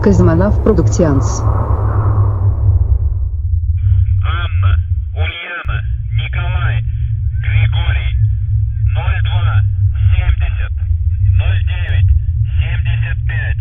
Козьмонав Productions. Анна, Ульяна, Николай, Григорий, 02 70 09 75.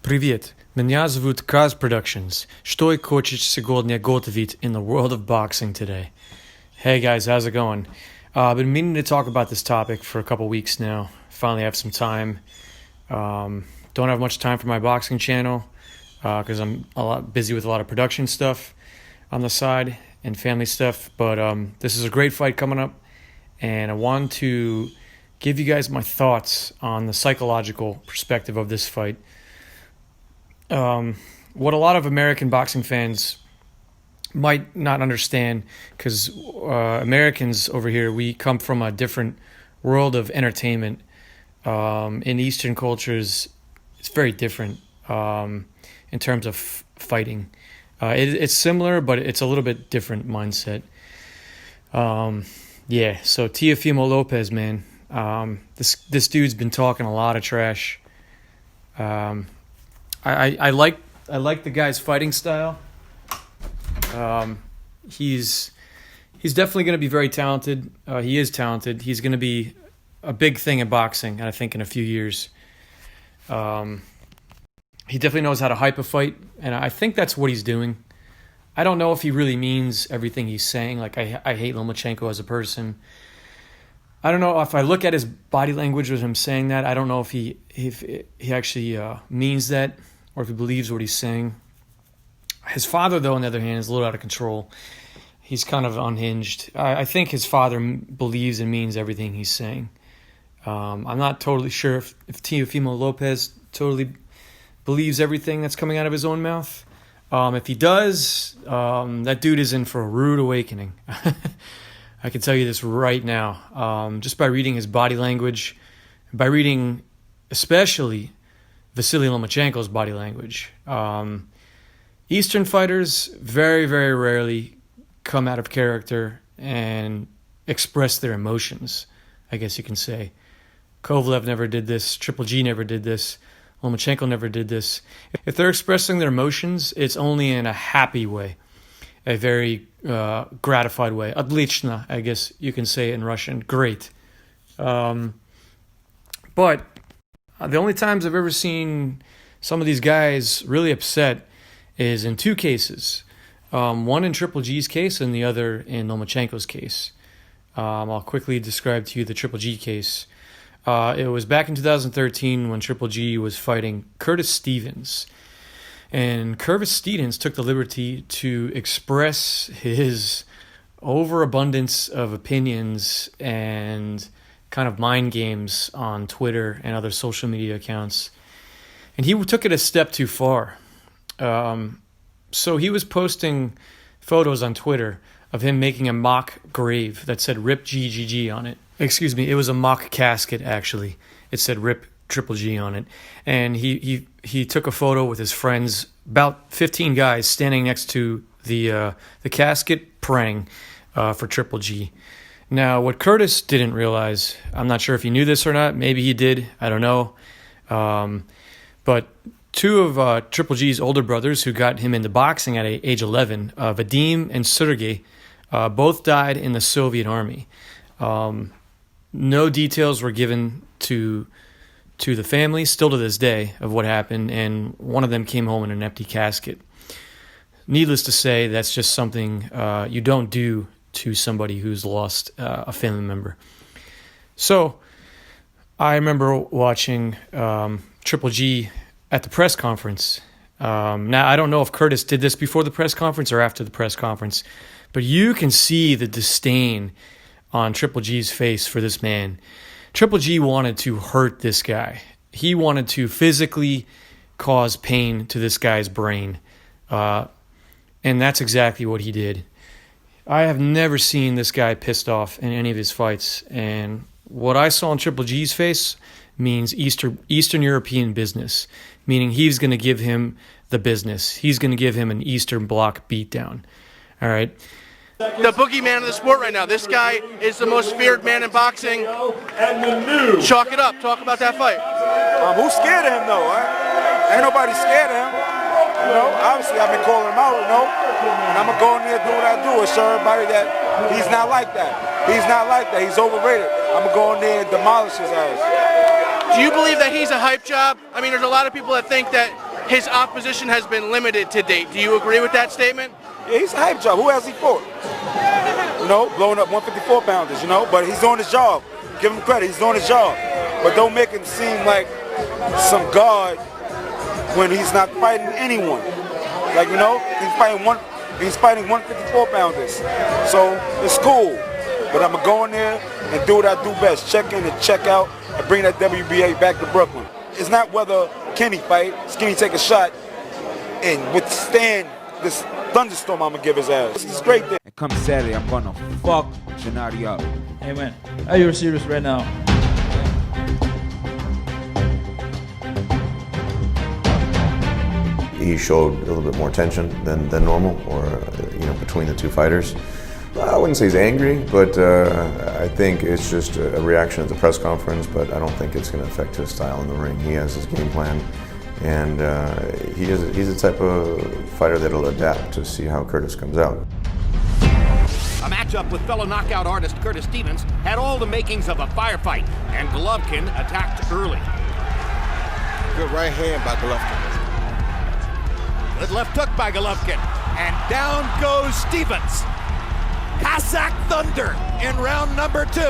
Привет, меня зовут Kaz Productions. Что я хочешь сегодня готовить in the world of boxing today? Hey guys, how's it going? I've been meaning to talk about this topic for a couple weeks now. Finally have some time. Don't have much time for my boxing channel because I'm a lot busy with a lot of production stuff on the side and family stuff. But this is a great fight coming up, and I want to give you guys my thoughts on the psychological perspective of this fight. What a lot of American boxing fans might not understand, because Americans over here, we come from a different world of entertainment. In Eastern cultures, it's very different in terms of fighting. It's similar, but it's a little bit different mindset. So Teofimo Lopez, man, this dude's been talking a lot of trash. I like the guy's fighting style. He's definitely going to be very talented. He is talented. He's going to be a big thing in boxing, I think, in a few years. He definitely knows how to hype a fight, and I think that's what he's doing. I don't know if he really means everything he's saying. Like, I hate Lomachenko as a person. I don't know if I look at his body language with him saying that. I don't know if he actually means that, or if he believes what he's saying. His father, though, on the other hand, is a little out of control. He's kind of unhinged. I think his father believes and means everything he's saying. I'm not totally sure if Teofimo Lopez totally believes everything that's coming out of his own mouth. If he does, that dude is in for a rude awakening. I can tell you this right now, just by reading his body language, by reading especially Vasyl Lomachenko's body language. Eastern fighters very, very rarely come out of character and express their emotions, I guess you can say. Kovalev never did this. Triple G never did this. Lomachenko never did this. If they're expressing their emotions, it's only in a happy way, a very gratified way. Отлично, I guess you can say it in Russian. Great. But the only times I've ever seen some of these guys really upset is in two cases. One in Triple G's case and the other in Lomachenko's case. I'll quickly describe to you the Triple G case. It was back in 2013 when Triple G was fighting Curtis Stevens. And Curtis Stevens took the liberty to express his overabundance of opinions and kind of mind games on Twitter and other social media accounts. And he took it a step too far. So he was posting photos on Twitter of him making a mock grave that said RIP GGG on it. Excuse me, it was a mock casket, actually. It said RIP Triple G on it. And he took a photo with his friends, about 15 guys standing next to the casket praying for Triple G. Now, what Curtis didn't realize, I'm not sure if he knew this or not. Maybe he did. I don't know. But two of Triple G's older brothers who got him into boxing at age 11, Vadim and Sergey, both died in the Soviet Army. No details were given to the family, still to this day, of what happened, and one of them came home in an empty casket. Needless to say, that's just something you don't do to somebody who's lost a family member. So I remember watching Triple G at the press conference. Now, I don't know if Curtis did this before the press conference or after the press conference, but you can see the disdain on Triple G's face for this man. Triple G wanted to hurt this guy. He wanted to physically cause pain to this guy's brain. And that's exactly what he did. I have never seen this guy pissed off in any of his fights. And what I saw in Triple G's face means Eastern European business, meaning he's going to give him the business. He's going to give him an Eastern Bloc beatdown. All right? The boogeyman of the sport right now. This guy is the most feared man in boxing. Chalk it up. Talk about that fight. Who's scared of him, though? Ain't nobody scared of him. Obviously I've been calling him out, and I'm going to go in there and do what I do and show everybody that he's not like that. He's not like that. He's overrated. I'm going to go in there and demolish his ass. Do you believe that he's a hype job? I mean, there's a lot of people that think that his opposition has been limited to date. Do you agree with that statement? Yeah, he's a hype job. Who has he fought? Blowing up 154 pounders, but he's doing his job. Give him credit, he's doing his job. But don't make him seem like some god when he's not fighting anyone. He's fighting 154 pounders. So it's cool. But I'm going to go in there and do what I do best. Check in and check out and bring that WBA back to Brooklyn. It's not whether Kenny fight, Skinny take a shot and withstand this thunderstorm I'm gonna give his ass. It's great thing. And come Saturday, I'm gonna fuck Gennady up. Hey man, are you serious right now? He showed a little bit more tension than normal, or between the two fighters. I wouldn't say he's angry, but I think it's just a reaction at the press conference. But I don't think it's going to affect his style in the ring. He has his game plan. And he's the type of fighter that'll adapt to see how Curtis comes out. A matchup with fellow knockout artist Curtis Stevens had all the makings of a firefight, and Головкин attacked early. Good right hand by Головkin. Good left hook by Головкin, and down goes Stevens. Cossack Thunder in round number 2.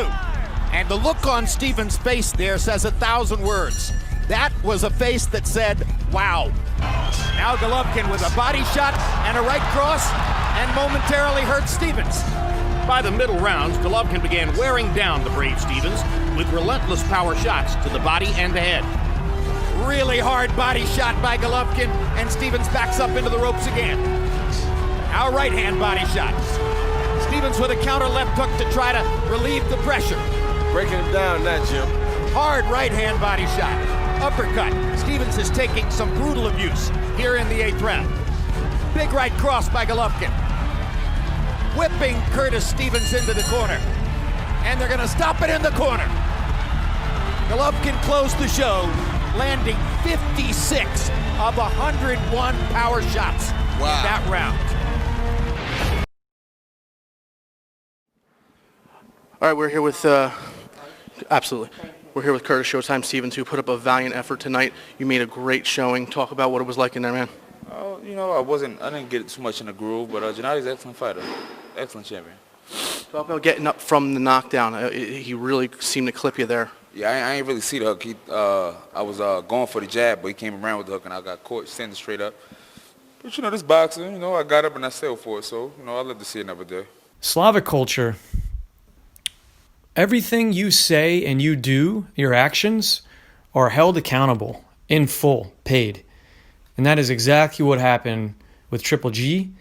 And the look on Stevens' face there says 1,000 words. That was a face that said, wow. Now Головкin with a body shot and a right cross, and momentarily hurt Stevens. By the middle rounds, Головкin began wearing down the brave Stevens with relentless power shots to the body and the head. Really hard body shot by Головкin, and Stevens backs up into the ropes again. Now right hand body shot. Stevens with a counter left hook to try to relieve the pressure. Breaking him down now, Jim. Hard right hand body shot. Uppercut. Stevens is taking some brutal abuse here in the 8th round. Big right cross by Головкin. Whipping Curtis Stevens into the corner. And they're going to stop it in the corner. Головкin closed the show, landing 56 of 101 power shots in that round. All right, we're here with, absolutely. We're here with Curtis Showtime Stevens, who put up a valiant effort tonight. You made a great showing. Talk about what it was like in there, man. I didn't get too much in the groove, but Gennady's an excellent fighter, excellent champion. Talk about getting up from the knockdown. He really seemed to clip you there. Yeah, I ain't really see the hook. I was going for the jab, but he came around with the hook, and I got caught standing straight up. But this boxing, I got up and I sailed for it, so I'd love to see another day. Slavic culture. Everything you say and you do, your actions, are held accountable, in full, paid. And that is exactly what happened with Triple G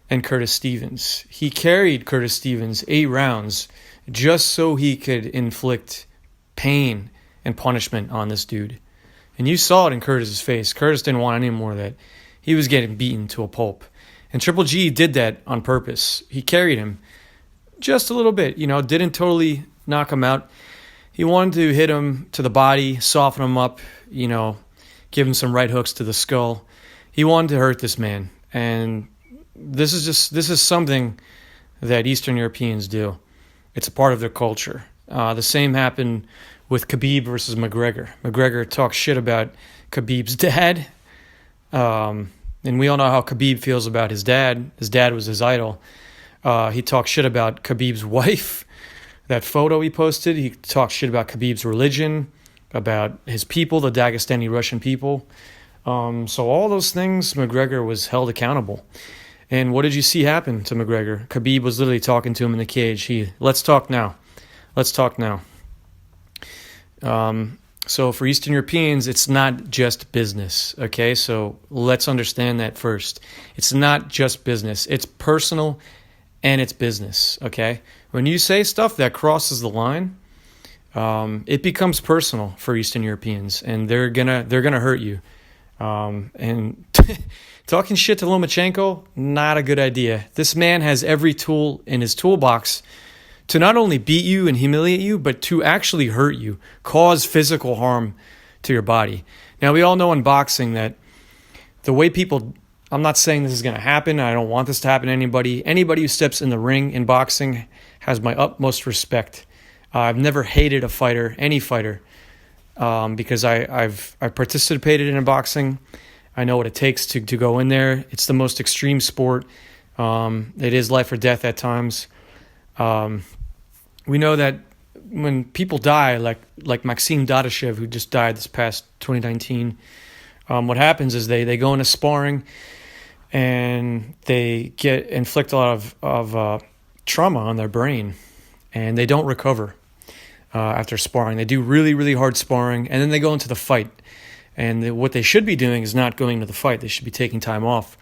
and Curtis Stevens. He carried Curtis Stevens 8 rounds just so he could inflict pain and punishment on this dude. And you saw it in Curtis's face. Curtis didn't want any more of that. He was getting beaten to a pulp. And Triple G did that on purpose. He carried him just a little bit. Didn't totally knock him out. He wanted to hit him to the body, soften him up, give him some right hooks to the skull. He wanted to hurt this man, and this is something that Eastern Europeans do. It's a part of their culture. The same happened with Khabib versus McGregor. McGregor talks shit about Khabib's dad, and we all know how Khabib feels about his dad. His dad was his idol. He talks shit about Khabib's wife. That photo he posted, he talks shit about Khabib's religion, about his people, the Dagestani Russian people. So all those things, McGregor was held accountable. And what did you see happen to McGregor? Khabib was literally talking to him in the cage. Let's talk now. Let's talk now. So for Eastern Europeans, it's not just business, okay? So let's understand that first. It's not just business. It's personal and it's business, okay? When you say stuff that crosses the line, it becomes personal for Eastern Europeans, and they're gonna hurt you. And talking shit to Lomachenko, not a good idea. This man has every tool in his toolbox to not only beat you and humiliate you, but to actually hurt you, cause physical harm to your body. Now, we all know in boxing that the way people, I'm not saying this is going to happen. I don't want this to happen to anybody. Anybody who steps in the ring in boxing has my utmost respect. I've never hated a fighter, any fighter, because I've participated in boxing. I know what it takes to go in there. It's the most extreme sport. It is life or death at times. We know that when people die, like Maxim Dadashev, who just died this past 2019, what happens is they go into sparring and they inflict a lot of trauma on their brain, and they don't recover after sparring. They do really, really hard sparring, and then they go into the fight. And what they should be doing is not going to the fight. They should be taking time off.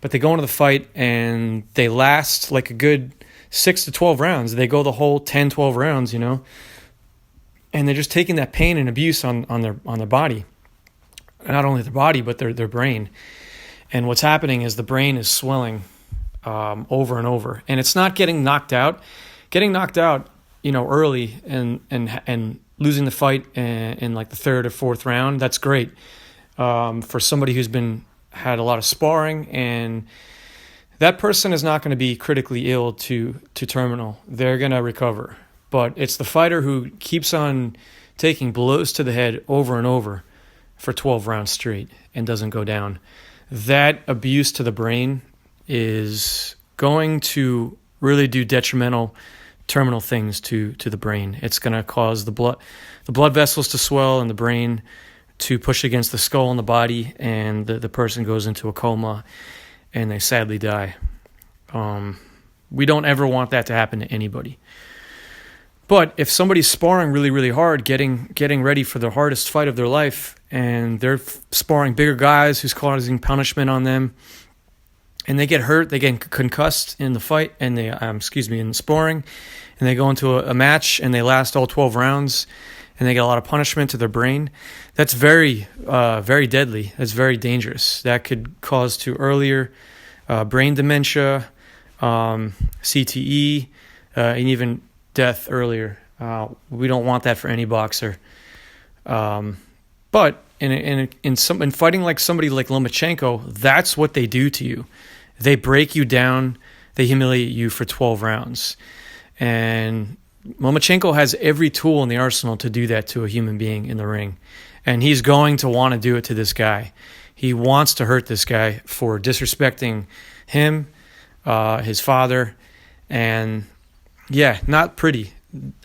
But they go into the fight, and they last like a good 6 to 12 rounds. They go the whole 10, 12 rounds, and they're just taking that pain and abuse on their body. Not only their body, but their brain. And what's happening is the brain is swelling over and over. And it's not getting knocked out. Getting knocked out, early and losing the fight in like the third or fourth round, that's great. For somebody who's had a lot of sparring, and that person is not going to be critically ill to terminal. They're going to recover. But it's the fighter who keeps on taking blows to the head over and over for 12 rounds straight and doesn't go down. That abuse to the brain is going to really do detrimental terminal things to the brain. It's going to cause the blood vessels to swell and the brain to push against the skull and the body, and the person goes into a coma and they sadly die. We don't ever want that to happen to anybody. But if somebody's sparring really, really hard, getting ready for the hardest fight of their life, and they're sparring bigger guys who's causing punishment on them, and they get hurt, they get concussed in the fight, and they, in sparring, and they go into a match, and they last all 12 rounds, and they get a lot of punishment to their brain, that's very, very deadly. That's very dangerous. That could cause to earlier brain dementia, CTE, and even death earlier. We don't want that for any boxer. But in fighting like somebody like Lomachenko, that's what they do to you. They break you down. They humiliate you for 12 rounds. And Lomachenko has every tool in the arsenal to do that to a human being in the ring. And he's going to want to do it to this guy. He wants to hurt this guy for disrespecting him, his father, and yeah, not pretty.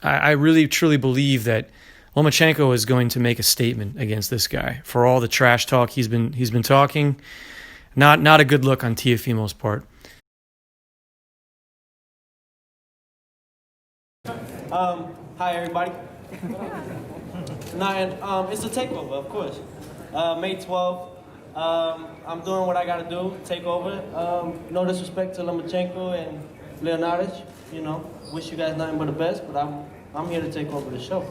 I really, truly believe that Lomachenko is going to make a statement against this guy for all the trash talk he's been talking. Not a good look on Teofimo's part. Hi everybody. It's a takeover, of course. May 12th. I'm doing what I gotta do. Take over. No disrespect to Lomachenko and Leonidas. Wish you guys nothing but the best. But I'm here to take over the show.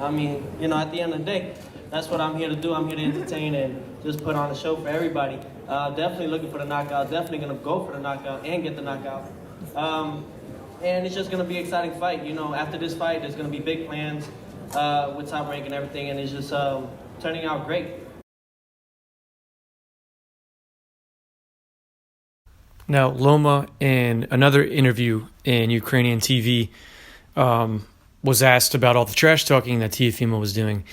At the end of the day, that's what I'm here to do. I'm here to entertain and just put on a show for everybody. Definitely looking for the knockout. Definitely gonna go for the knockout and get the knockout. and it's just going to be an exciting fight. You know, after this fight, there's going to be big plans with Top Rank and everything, and it's just turning out great. Now, Loma, in another interview in Ukrainian TV, was asked about all the trash talking that Teofimo was doing.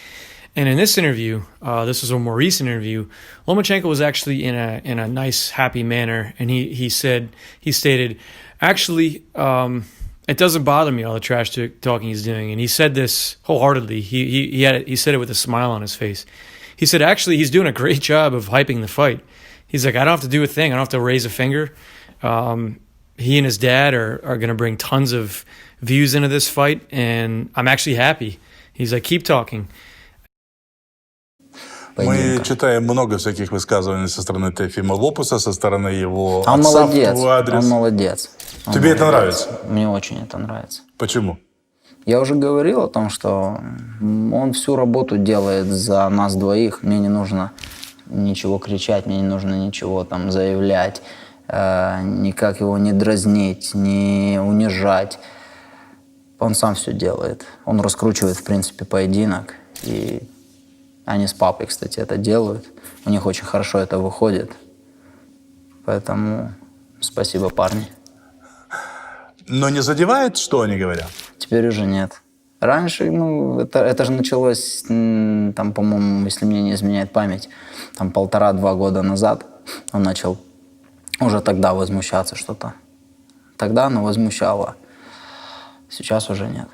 And in this interview, this was a more recent interview, Lomachenko was actually in a nice, happy manner, and he stated, actually, it doesn't bother me all the trash talking he's doing, and he said this wholeheartedly. He said it with a smile on his face. He said, actually, he's doing a great job of hyping the fight. He's like, I don't have to do a thing. I don't have to raise a finger. He and his dad are going to bring tons of views into this fight, and I'm actually happy. He's like, keep talking. Мы читаем много всяких высказываний со стороны Теофима Лопеса, со стороны его отца в твой адрес. Он молодец. Тебе это нравится? Мне очень это нравится. Почему? Я уже говорил о том, что он всю работу делает за нас двоих. Мне не нужно ничего кричать, мне не нужно ничего там заявлять, никак его не дразнить, не унижать. Он сам все делает. Он раскручивает, в принципе, поединок. И они с папой, кстати, это делают. У них очень хорошо это выходит. Поэтому спасибо, парни. Но не задевает, что они говорят? Теперь уже нет. Раньше, это же началось, там, по-моему, если мне не изменяет память, там 1,5-2 года назад он начал уже тогда возмущаться что-то. Тогда оно возмущало. Сейчас уже нет.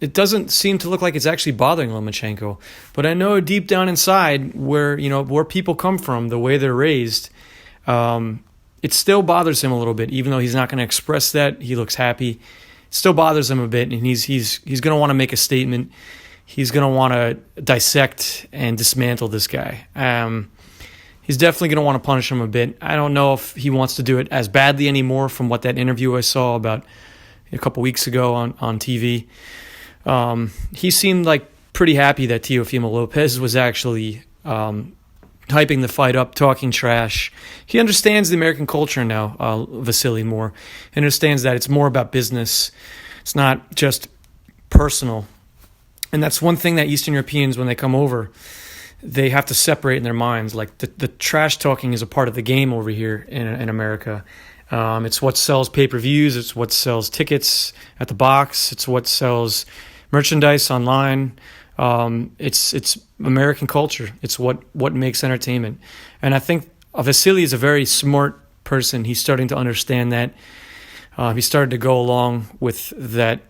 It doesn't seem to look like it's actually bothering Lomachenko, but I know deep down inside where people come from, the way they're raised, it still bothers him a little bit, even though he's not going to express that. He looks happy. It still bothers him a bit, and he's going to want to make a statement. He's going to want to dissect and dismantle this guy. He's definitely going to want to punish him a bit. I don't know if he wants to do it as badly anymore from what that interview I saw about a couple weeks ago on TV. He seemed like pretty happy that Teofimo Lopez was actually hyping the fight up, talking trash. He understands the American culture now, Vasyl more. He understands that it's more about business. It's not just personal. And that's one thing that Eastern Europeans, when they come over, they have to separate in their minds. Like the trash talking is a part of the game over here in America. It's what sells pay-per-views. It's what sells tickets at the box. It's what sells merchandise online. It's American culture. It's what makes entertainment. And I think Vasyl is a very smart person. He's starting to understand that. He started to go along with that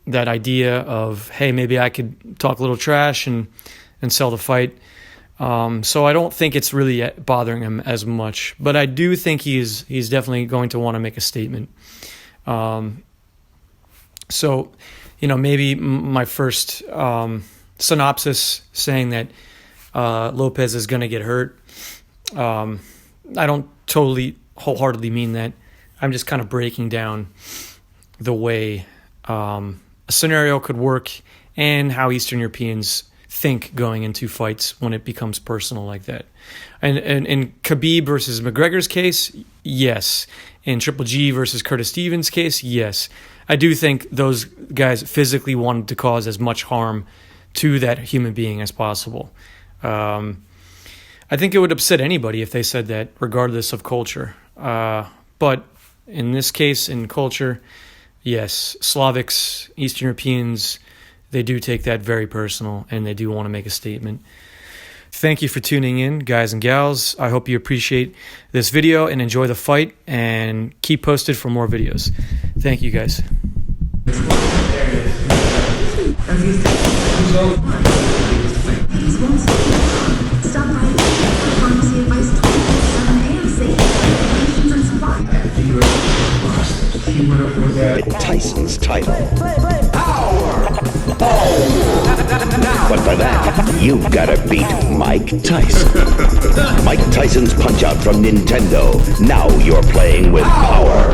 idea of, hey, maybe I could talk a little trash and sell the fight. So I don't think it's really bothering him as much. But I do think he's definitely going to want to make a statement. So, maybe my first synopsis saying that Lopez is going to get hurt. I don't totally wholeheartedly mean that. I'm just kind of breaking down the way a scenario could work and how Eastern Europeans think going into fights when it becomes personal like that. And in Khabib versus McGregor's case, yes. In Triple G versus Curtis Stevens' case, yes. I do think those guys physically wanted to cause as much harm to that human being as possible. I think it would upset anybody if they said that, regardless of culture. But in this case, in culture, yes, Slavics, Eastern Europeans, they do take that very personal, and they do want to make a statement. Thank you for tuning in, guys and gals. I hope you appreciate this video and enjoy the fight, and keep posted for more videos. Thank you, guys. Tyson's title. But for that, you've got to beat Mike Tyson. Mike Tyson's Punch-Out from Nintendo. Now you're playing with power.